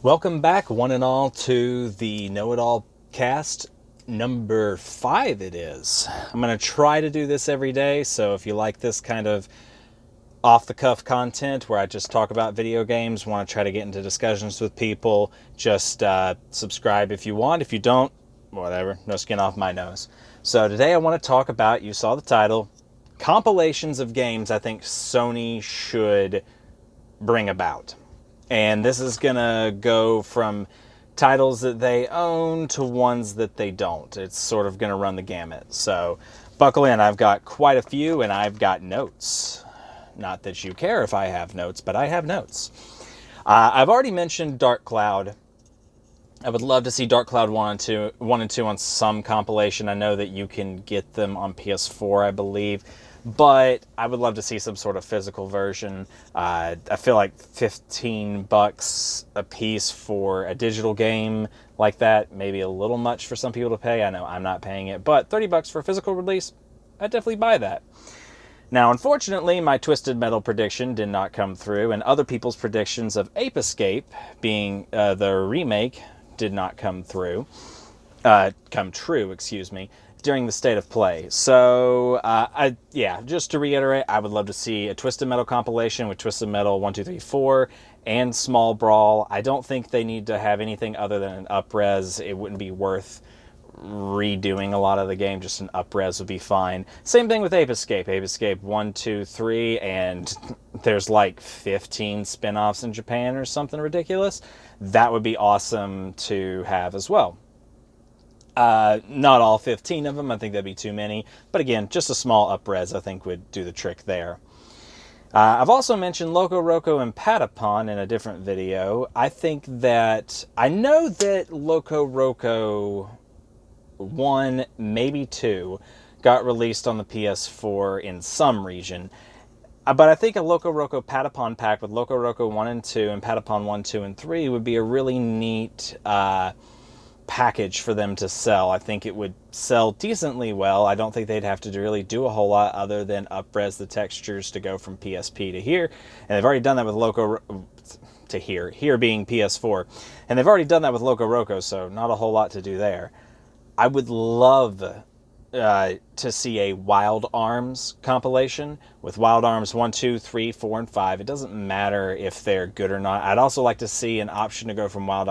Welcome back, one and all, to the Know-It-All cast number 5 it is. I'm going to try to do this every day, so if you like this kind of off-the-cuff content where I just talk about video games, want to try to get into discussions with people, just subscribe if you want. If you don't, whatever, no skin off my nose. So today I want to talk about, you saw the title, compilations of games I think Sony should bring about. And this is going to go from titles that they own to ones that they don't. It's sort of going to run the gamut. So buckle in. I've got quite a few, and I've got notes. Not that you care if I have notes, but I have notes. I've already mentioned Dark Cloud. I would love to see Dark Cloud 1 and 2 on some compilation. I know that you can get them on PS4, I believe. But I would love to see some sort of physical version. I feel like $15 a piece for a digital game like that, maybe a little much for some people to pay. I know I'm not paying it, but $30 for a physical release, I'd definitely buy that. Now, unfortunately, my Twisted Metal prediction did not come through, and other people's predictions of Ape Escape being the remake did not come true, during the state of play. So, just to reiterate, I would love to see a Twisted Metal compilation with Twisted Metal 1, 2, 3, 4 and Small Brawl. I don't think they need to have anything other than an up-res. It wouldn't be worth redoing a lot of the game. Just an up-res would be fine. Same thing with Ape Escape. Ape Escape 1, 2, 3, and there's like 15 spin-offs in Japan or something ridiculous. That would be awesome to have as well. Not all 15 of them. I think that'd be too many. But again, just a small up-res I think would do the trick there. I've also mentioned Loco Roco and Patapon in a different video. I know that Loco Roco 1, maybe 2, got released on the PS4 in some region. But I think a Loco Roco Patapon pack with Loco Roco 1 and 2 and Patapon 1, 2, and 3 would be a really neat package for them to sell. I think it would sell decently well. I don't think they'd have to really do a whole lot other than up-res the textures to go from PSP to here. And they've already done that with Loco to here being PS4. And they've already done that with Loco Roco, so not a whole lot to do there. I would love to see a Wild Arms compilation with Wild Arms 1, 2, 3, 4, and 5. It doesn't matter if they're good or not. I'd also like to see an option to go from Wild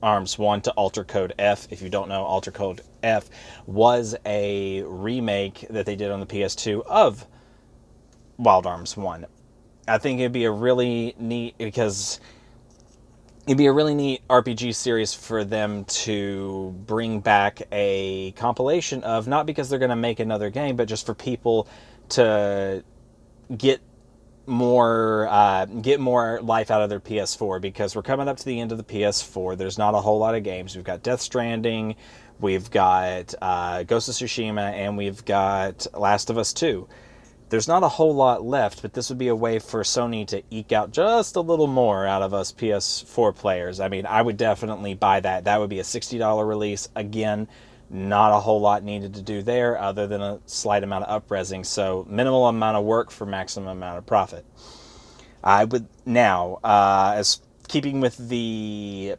Arms 1 to Alter Code F. If you don't know, Alter Code F was a remake that they did on the PS2 of Wild Arms 1. I think it'd be a really neat RPG series for them to bring back a compilation of, not because they're going to make another game, but just for people to get more life out of their PS4, because we're coming up to the end of the PS4. There's not a whole lot of games. We've got Death Stranding, we've got Ghost of Tsushima, and we've got Last of Us 2. There's not a whole lot left, but this would be a way for Sony to eke out just a little more out of us PS4 players. I mean, I would definitely buy that. That would be a $60 release. Again, not a whole lot needed to do there other than a slight amount of up-resing. So minimal amount of work for maximum amount of profit. I would now, as keeping with the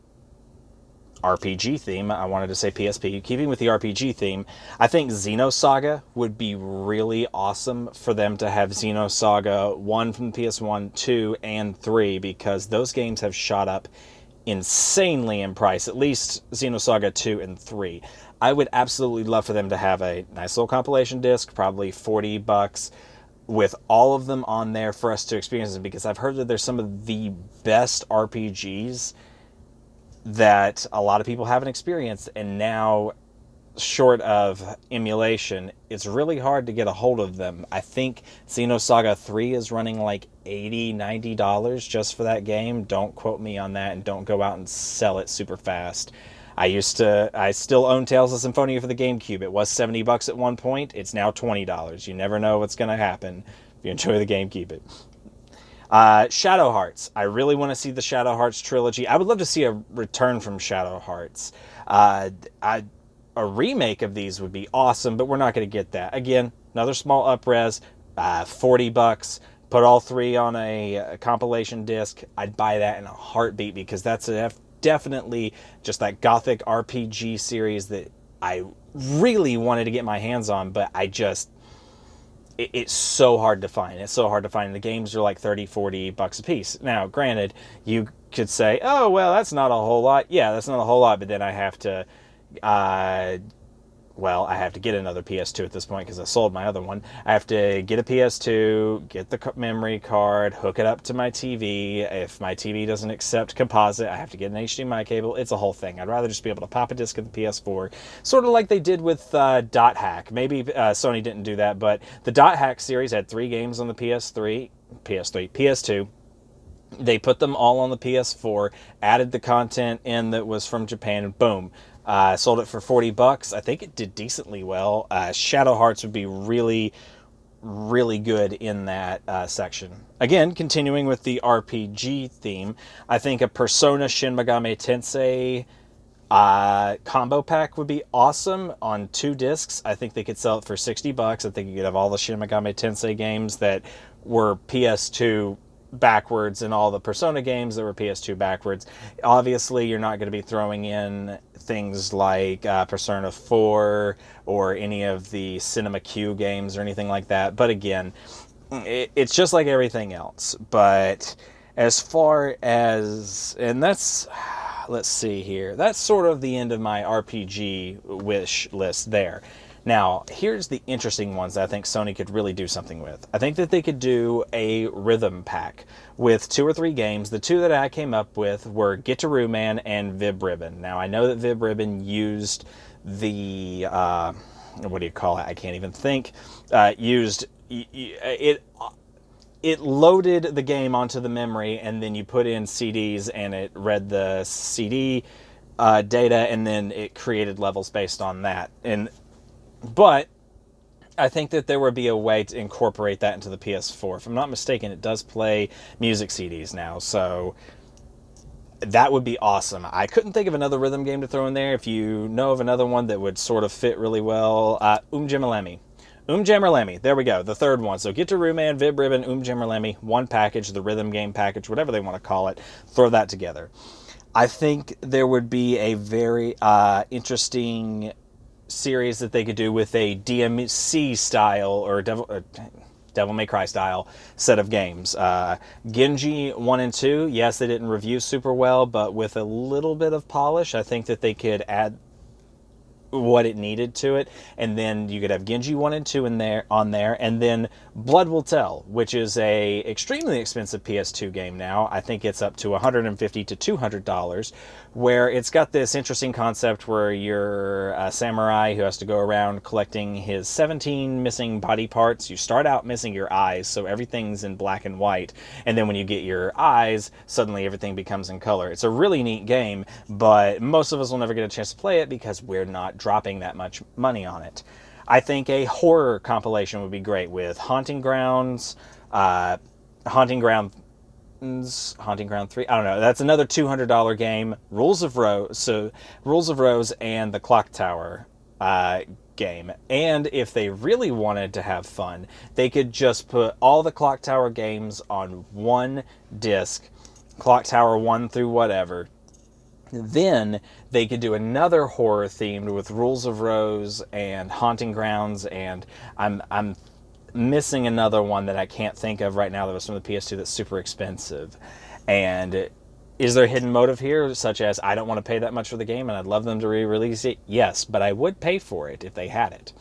RPG theme, I wanted to say PSP, keeping with the RPG theme, I think Xenosaga would be really awesome for them to have Xenosaga 1 from the PS1, 2, and 3, because those games have shot up insanely in price, at least Xenosaga 2 and 3. I would absolutely love for them to have a nice little compilation disc, probably $40, with all of them on there for us to experience them, because I've heard that there's some of the best RPGs that a lot of people haven't experienced, and now, short of emulation, it's really hard to get a hold of them. I think Xenosaga 3 is running like $80, $90 just for that game. Don't quote me on that, and don't go out and sell it super fast. I still own Tales of Symphonia for the GameCube. It was $70 at one point. It's now $20. You never know what's going to happen. If you enjoy the game, keep it. Shadow Hearts. I really want to see the Shadow Hearts trilogy. I would love to see a return from Shadow Hearts. A remake of these would be awesome, but we're not going to get that. Again, another small up-res, $40. Put all three on a compilation disc. I'd buy that in a heartbeat, because that's a definitely just that gothic RPG series that I really wanted to get my hands on, but it's so hard to find. It's so hard to find. The games are like 30, $40 a piece. Now, granted, you could say, oh, well, that's not a whole lot. Yeah, that's not a whole lot, but then I have to uh, I have to get another PS2 at this point because I sold my other one. I have to get a PS2, get the memory card, hook it up to my TV. If my TV doesn't accept composite, I have to get an HDMI cable. It's a whole thing. I'd rather just be able to pop a disc in the PS4, sort of like they did with Dot Hack. Maybe Sony didn't do that, but the Dot Hack series had 3 games on the PS2. They put them all on the PS4, added the content in that was from Japan, and boom. Sold it for $40. I think it did decently well. Shadow Hearts would be really, really good in that section. Again, continuing with the RPG theme, I think a Persona Shin Megami Tensei combo pack would be awesome on 2 discs. I think they could sell it for $60. I think you could have all the Shin Megami Tensei games that were PS2 backwards and all the Persona games that were PS2 backwards. Obviously, you're not going to be throwing in things like Persona 4 or any of the Cinema Q games or anything like that. But again, it's just like everything else. But as far as, and that's, let's see here, that's sort of the end of my RPG wish list there. Now, here's the interesting ones that I think Sony could really do something with. I think that they could do a rhythm pack with 2 or 3 games. The 2 that I came up with were Get-to-Roo Man and Vib Ribbon. Now, I know that Vib Ribbon used the, what do you call it? I can't even think. It loaded the game onto the memory, and then you put in CDs, and it read the CD data, and then it created levels based on that. But I think that there would be a way to incorporate that into the PS4. If I'm not mistaken, it does play music CDs now, so that would be awesome. I couldn't think of another rhythm game to throw in there. If you know of another one that would sort of fit really well, Jammerlemi. Jammerlemi, there we go, the third one. So Get-to-Roo Man, Vib Ribbon, Jammerlemi, one package, the rhythm game package, whatever they want to call it, throw that together. I think there would be a very interesting series that they could do with a DMC style or Devil May Cry style set of games. Genji 1 and 2, yes, they didn't review super well, but with a little bit of polish, I think that they could add what it needed to it, and then you could have Genji 1 and 2 in there, and then Blood Will Tell, which is a extremely expensive PS2 game now. I think it's up to $150 to $200, where it's got this interesting concept where you're a samurai who has to go around collecting his 17 missing body parts. You start out missing your eyes, so everything's in black and white, and then when you get your eyes, suddenly everything becomes in color. It's a really neat game, but most of us will never get a chance to play it because we're not dropping that much money on it. I think a horror compilation would be great with Haunting Grounds, Haunting Ground 3, I don't know, that's another $200 game, Rules of Rose and the Clock Tower game. And if they really wanted to have fun, they could just put all the Clock Tower games on one disc, Clock Tower 1 through whatever. Then they could do another horror themed with Rules of Rose and Haunting Grounds, and I'm missing another one that I can't think of right now that was from the PS2 that's super expensive. And is there a hidden motive here, such as I don't want to pay that much for the game and I'd love them to re-release it? Yes, but I would pay for it if they had it.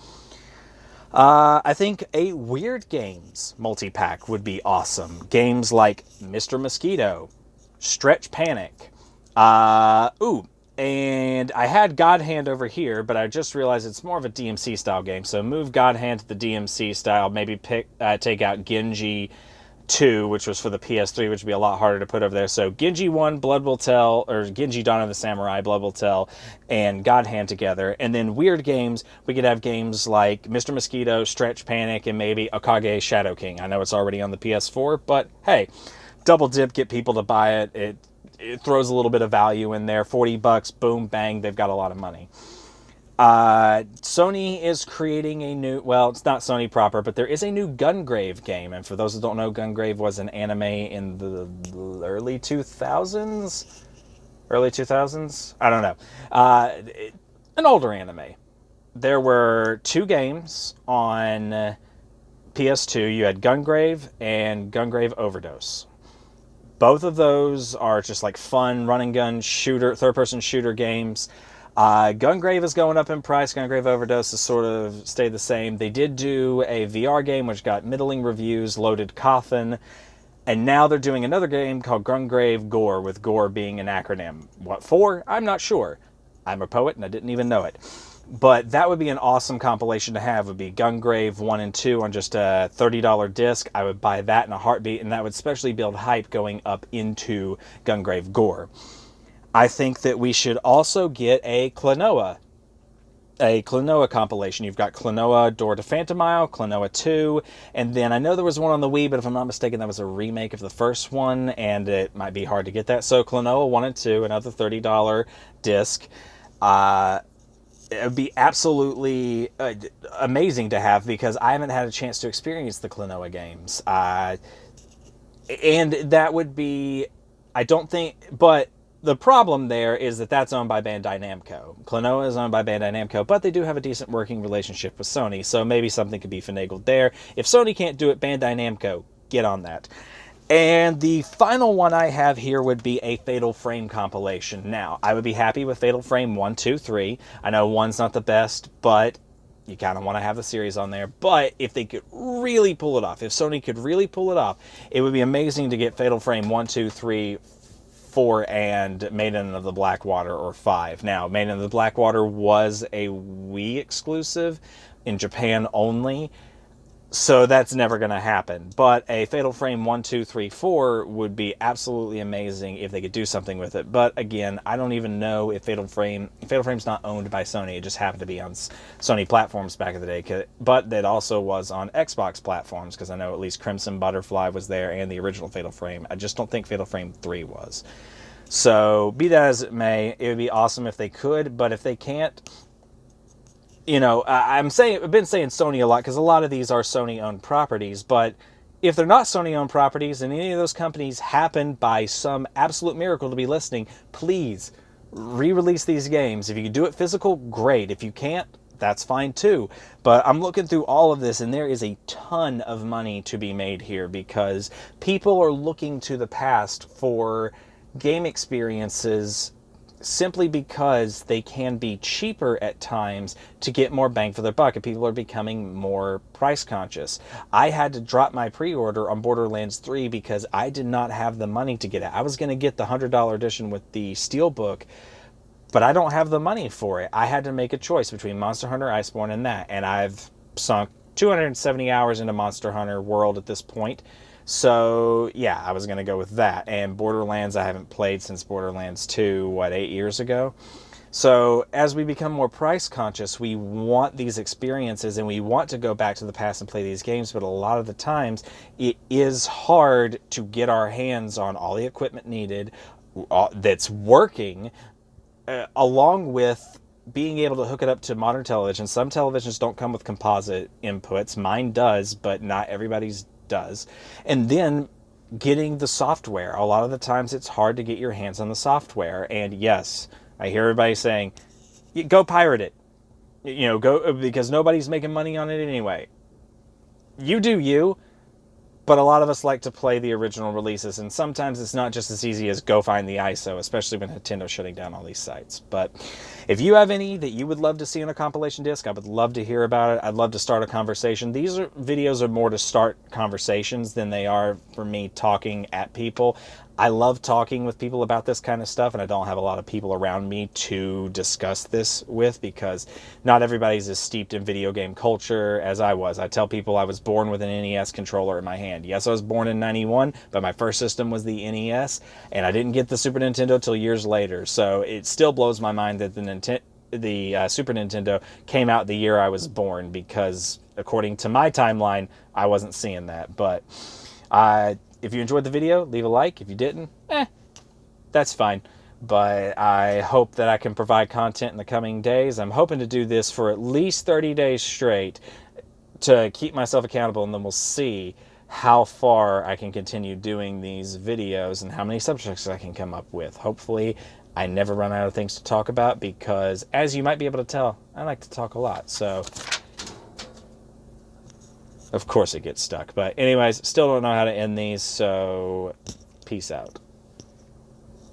I think a Weird Games multi-pack would be awesome. Games like Mr. Mosquito, Stretch Panic, and I had God Hand over here, but I just realized it's more of a DMC style game. So move God Hand to the DMC style. Maybe take out Genji 2, which was for the PS3, which would be a lot harder to put over there. So Genji 1, Blood Will Tell, or Genji Dawn of the Samurai, Blood Will Tell, and God Hand together. And then Weird Games, we could have games like Mr. Mosquito, Stretch Panic, and maybe Okage Shadow King. I know it's already on the PS4, but hey, double dip, get people to buy it. It throws a little bit of value in there. $40, boom, bang, they've got a lot of money. Sony is creating a new, well, it's not Sony proper, but there is a new Gungrave game. And for those that don't know, Gungrave was an anime in the early 2000s. early 2000s. I don't know. An older anime. There were two games on PS2. You had Gungrave and Gungrave Overdose. Both of those are just like fun run and gun shooter, third-person shooter games. Gungrave is going up in price. Gungrave Overdose has sort of stayed the same. They did do a VR game which got middling reviews, Loaded Coffin, and now they're doing another game called Gungrave Gore, with Gore being an acronym. What for? I'm not sure. I'm a poet and I didn't even know it. But that would be an awesome compilation to have, would be Gungrave 1 and 2 on just a $30 disc. I would buy that in a heartbeat, and that would especially build hype going up into Gungrave Gore. I think that we should also get a Klonoa compilation. You've got Klonoa Door to Phantomile, Klonoa 2, and then I know there was one on the Wii, but if I'm not mistaken, that was a remake of the first one, and it might be hard to get that. So Klonoa 1 and 2, another $30 disc. It would be absolutely amazing to have, because I haven't had a chance to experience the Klonoa games. And that would be, I don't think, but the problem there is that that's owned by Bandai Namco. Klonoa is owned by Bandai Namco, but they do have a decent working relationship with Sony, so maybe something could be finagled there. If Sony can't do it, Bandai Namco, get on that. And the final one I have here would be a Fatal Frame compilation. Now, I would be happy with Fatal Frame 1, 2, 3. I know 1's not the best, but you kind of want to have the series on there. But if they could really pull it off, if Sony could really pull it off, it would be amazing to get Fatal Frame 1, 2, 3, 4, and Maiden of the Blackwater, or 5. Now, Maiden of the Blackwater was a Wii exclusive in Japan only, so that's never going to happen. But a Fatal Frame 1, 2, 3, 4 would be absolutely amazing if they could do something with it. But again, I don't even know if Fatal Frame's not owned by Sony. It just happened to be on Sony platforms back in the day. But it also was on Xbox platforms, because I know at least Crimson Butterfly was there and the original Fatal Frame. I just don't think Fatal Frame 3 was. So be that as it may, it would be awesome if they could. But if they can't, you know, I've been saying Sony a lot, because a lot of these are Sony-owned properties, but if they're not Sony-owned properties and any of those companies happen by some absolute miracle to be listening, please re-release these games. If you can do it physical, great. If you can't, that's fine too. But I'm looking through all of this, and there is a ton of money to be made here, because people are looking to the past for game experiences simply because they can be cheaper at times to get more bang for their buck, and people are becoming more price conscious. I had to drop my pre-order on Borderlands 3 because I did not have the money to get it. I was going to get the $100 edition with the Steelbook, but I don't have the money for it. I had to make a choice between Monster Hunter Iceborne and that, and I've sunk 270 hours into Monster Hunter World at this point. So, yeah, I was going to go with that. And Borderlands, I haven't played since Borderlands 2, 8 years ago? So, as we become more price conscious, we want these experiences, and we want to go back to the past and play these games, but a lot of the times, it is hard to get our hands on all the equipment needed that's working, along with being able to hook it up to modern television. Some televisions don't come with composite inputs. Mine does, but not everybody's does. And then getting the software. A lot of the times it's hard to get your hands on the software. And yes, I hear everybody saying, go pirate it. You know, go, because nobody's making money on it anyway. You do you. But a lot of us like to play the original releases, and sometimes it's not just as easy as go find the ISO, especially when Nintendo's shutting down all these sites. But if you have any that you would love to see on a compilation disc, I would love to hear about it. I'd love to start a conversation. These videos are more to start conversations than they are for me talking at people. I love talking with people about this kind of stuff, and I don't have a lot of people around me to discuss this with, because not everybody's as steeped in video game culture as I was. I tell people I was born with an NES controller in my hand. Yes, I was born in '91, but my first system was the NES, and I didn't get the Super Nintendo till years later. So it still blows my mind that the Super Nintendo came out the year I was born, because according to my timeline, I wasn't seeing that. But if you enjoyed the video, leave a like. If you didn't, that's fine. But I hope that I can provide content in the coming days. I'm hoping to do this for at least 30 days straight to keep myself accountable, and then we'll see how far I can continue doing these videos and how many subjects I can come up with. Hopefully, I never run out of things to talk about because, as you might be able to tell, I like to talk a lot. So, of course it gets stuck. But anyways, still don't know how to end these, so peace out.